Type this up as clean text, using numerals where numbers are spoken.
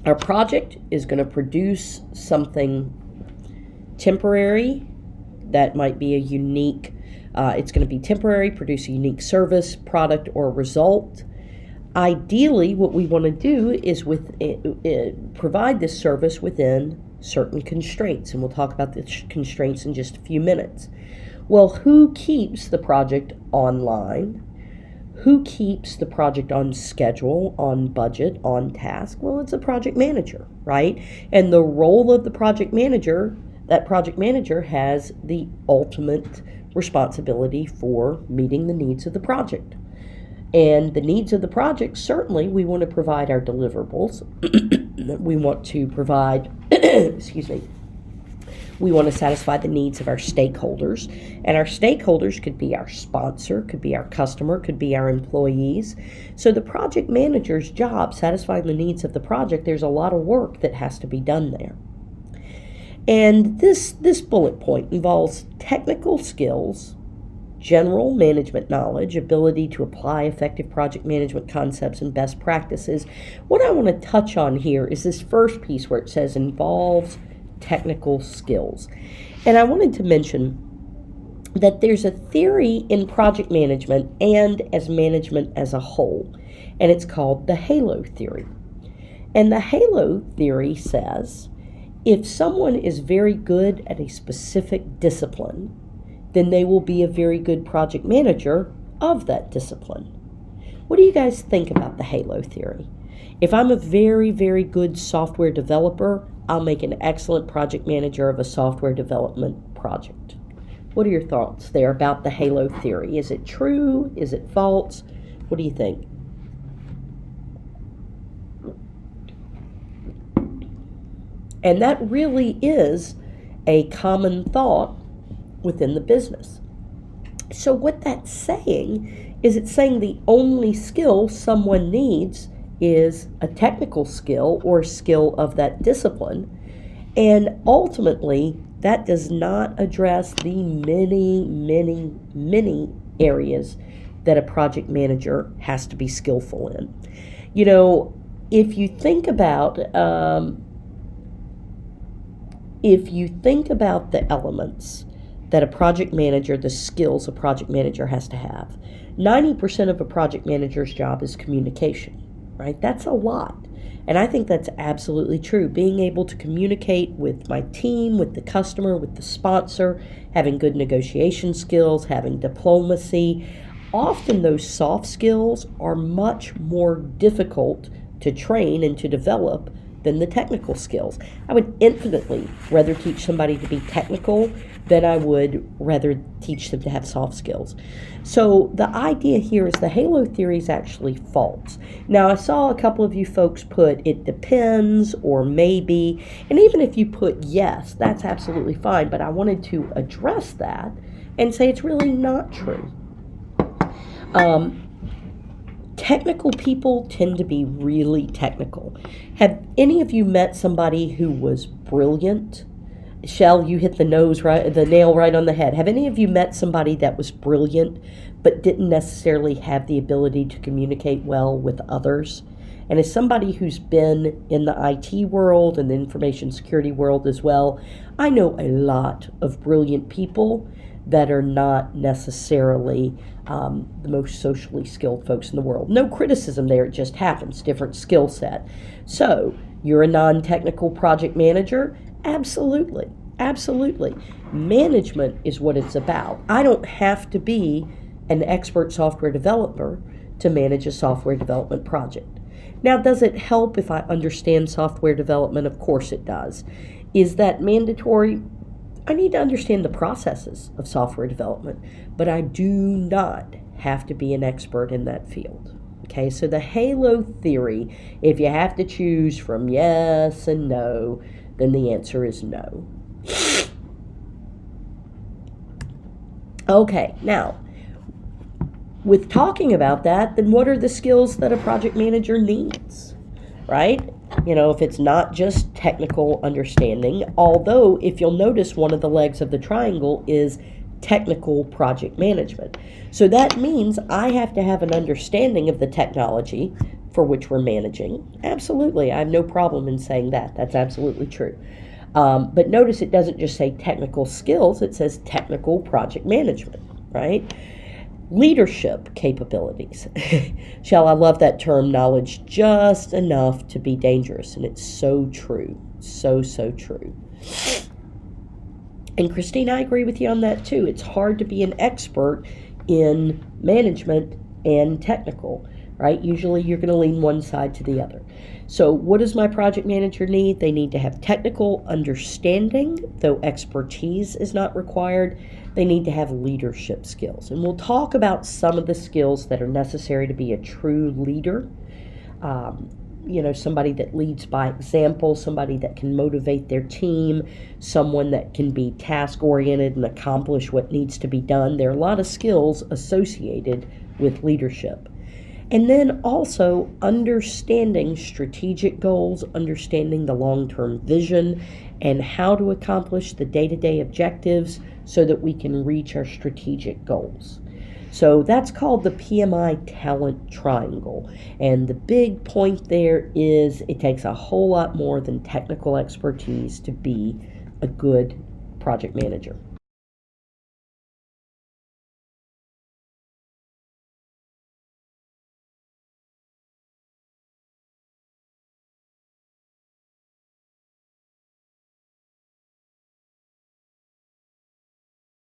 Our project is going to produce something temporary that might be a unique, it's going to be temporary, produce a unique service, product, or result. Ideally, what we want to do is provide this service within certain constraints, and we'll talk about the constraints in just a few minutes. Well, who keeps the project online? Who keeps the project on schedule, on budget, on task? Well, it's a project manager, right? And the role of the project manager, that project manager has the ultimate responsibility for meeting the needs of the project. And the needs of the project, certainly, we want to provide our deliverables. We want to provide, we want to satisfy the needs of our stakeholders. And our stakeholders could be our sponsor, could be our customer, could be our employees. So the project manager's job, satisfying the needs of the project, there's a lot of work that has to be done there. And this bullet point involves technical skills, general management knowledge, ability to apply effective project management concepts and best practices. What I want to touch on here is this first piece where it says involves technical skills. And I wanted to mention that there's a theory in project management and as management as a whole, and it's called the halo theory. And the halo theory says if someone is very good at a specific discipline, then they will be a very good project manager of that discipline. What do you guys think about the halo theory? If I'm a very, very good software developer, I'll make an excellent project manager of a software development project. What are your thoughts there about the halo theory? Is it true? Is it false? What do you think? And that really is a common thought within the business. So what that's saying is it's saying the only skill someone needs is a technical skill or skill of that discipline. And ultimately, that does not address the many, many, many areas that a project manager has to be skillful in. You know, if you think about the elements that a project manager, the skills a project manager has to have, 90% of a project manager's job is communication, right? That's a lot. And I think that's absolutely true. Being able to communicate with my team, with the customer, with the sponsor, having good negotiation skills, having diplomacy. Often those soft skills are much more difficult to train and to develop than the technical skills. I would infinitely rather teach somebody to be technical than I would rather teach them to have soft skills. So the idea here is the halo theory is actually false. Now I saw a couple of you folks put it depends or maybe, and even if you put yes, that's absolutely fine, but I wanted to address that and say it's really not true. Technical people tend to be really technical. Have any of you met somebody who was brilliant? Shell, you hit the nail right on the head. Have any of you met somebody that was brilliant but didn't necessarily have the ability to communicate well with others? And as somebody who's been in the IT world and the information security world as well, I know a lot of brilliant people that are not necessarily the most socially skilled folks in the world. No criticism there, it just happens, different skill set. So, you're a non-technical project manager? Absolutely, absolutely. Management is what it's about. I don't have to be an expert software developer to manage a software development project. Now, does it help if I understand software development? Of course it does. Is that mandatory? I need to understand the processes of software development, but I do not have to be an expert in that field. Okay, so the halo theory, if you have to choose from yes and no, then the answer is no. Okay, now, with talking about that, then what are the skills that a project manager needs, right? You know, if it's not just technical understanding, although if you'll notice one of the legs of the triangle is technical project management. So that means I have to have an understanding of the technology for which we're managing. Absolutely. I have no problem in saying that. That's absolutely true. But notice it doesn't just say technical skills, it says technical project management, right? Leadership capabilities. Shall I love that term, knowledge just enough to be dangerous. And it's so true. So true. And Christine, I agree with you on that too. It's hard to be an expert in management and technical, right? Usually you're going to lean one side to the other. So what does my project manager need? They need to have technical understanding, though expertise is not required. They need to have leadership skills. And we'll talk about some of the skills that are necessary to be a true leader. Somebody that leads by example, somebody that can motivate their team, someone that can be task-oriented and accomplish what needs to be done. There are a lot of skills associated with leadership. And then also understanding strategic goals, understanding the long-term vision, and how to accomplish the day-to-day objectives so that we can reach our strategic goals. So that's called the PMI talent triangle. And the big point there is it takes a whole lot more than technical expertise to be a good project manager.